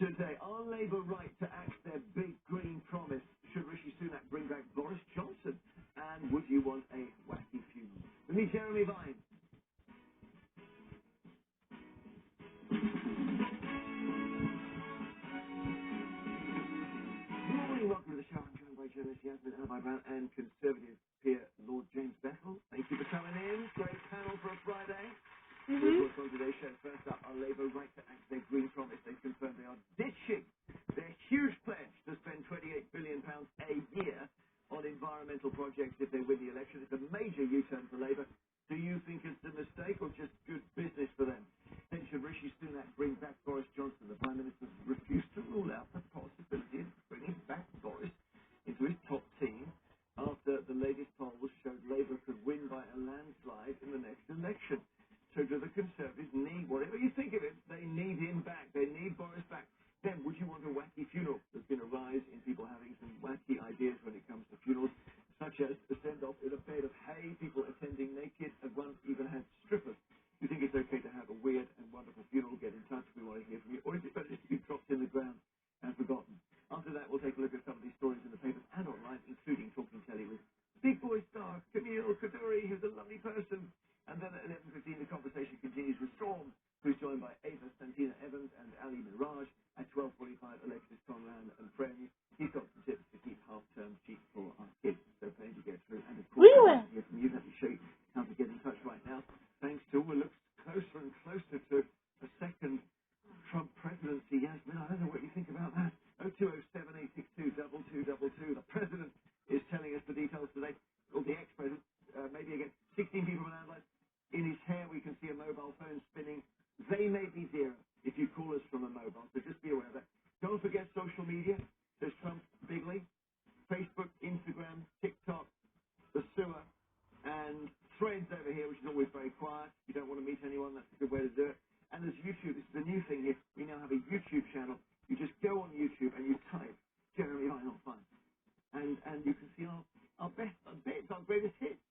Today, are Labour right to axe their big green promise? Should Rishi Sunak bring back Boris Johnson? And would you want a wacky funeral? With me, Jeremy Vine. Good morning, welcome to the show. I'm joined by journalist Yasmin Brown and Conservative peer Lord James Bethel. Thank you for coming in. Great panel for a Friday. Here's what's on today's show. First up, are Labour right to axe their green promise? They've confirmed they are ditching their huge pledge to spend £28 billion a year on environmental projects if they win the election. It's a major U-turn for Labour. Do you think it's a mistake or just good business for them? Then should Rishi Sunak bring back Boris Johnson? The Prime Minister refused to rule out the possibility of bringing back Boris into his top team after the latest polls showed Labour could win by a landslide in the next election. So do the Conservatives need, whatever you think of it, they need him back. They need Boris back. Then, would you want a wacky funeral? There's been a rise in people having some wacky ideas when it comes to funerals, such as the send-off in a bed of hay, people attending naked, and one even had strippers. Do you think it's okay to have a weird and wonderful funeral? Get in touch. We want to hear from you. Or is it better just to be dropped in the ground and forgotten? After that, we'll take a look at some of these stories in the papers and online, including Talking Telly with Big Boy star Camille Kaduri, who's a lovely person. And then at 11:15, the conversation continues with Storm, who's joined by Ava Santina Evans and Ali Miraj. At 12:45, Alexis Conran and friends. He's got some tips to keep half-term cheap for our kids. So plenty to get through. And of course, I'd like to hear from you. Let me show you how to get in touch right now. Thanks to what looks closer and closer to a second Trump presidency. Yasmin, I don't know what you think about that. 0207-862-2222. The president is telling us the details today. Or the ex-president, maybe again, 16 people have analyzed. In his hair, we can see a mobile phone spinning. They may be zero if you call us from a mobile, so just be aware of that. Don't forget social media. There's Trump Bigly, Facebook, Instagram, TikTok, the sewer, and Threads over here, which is always very quiet. You don't want to meet anyone, that's a good way to do it. And there's YouTube. This is the new thing here. We now have a YouTube channel. You just go on YouTube and you type Jeremy Vine on Fun. And you can see our best bits, our greatest hits.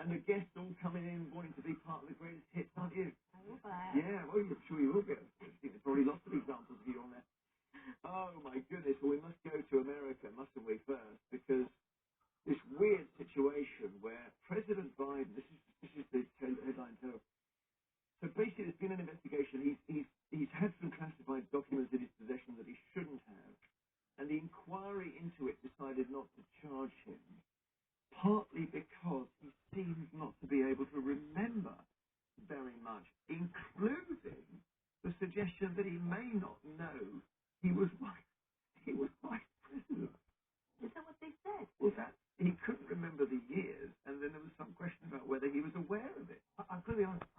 And the guests all coming in wanting to be part of the greatest hits, aren't you? Yeah, well, I'm sure you will get. There's probably lots of examples of you on there. Oh, my goodness. Well, we must go to America, mustn't we, first? Because this weird situation where President Biden, this is the headline too. So basically, there's been an investigation. He's had some classified documents in his possession that he shouldn't have. And the inquiry into it decided not to charge him, partly because he seems not to be able to remember very much, including the suggestion that he may not know he was vice president. Is that what they said? Well, that he couldn't remember the years, and then there was some question about whether he was aware of it. I'm going to be honest.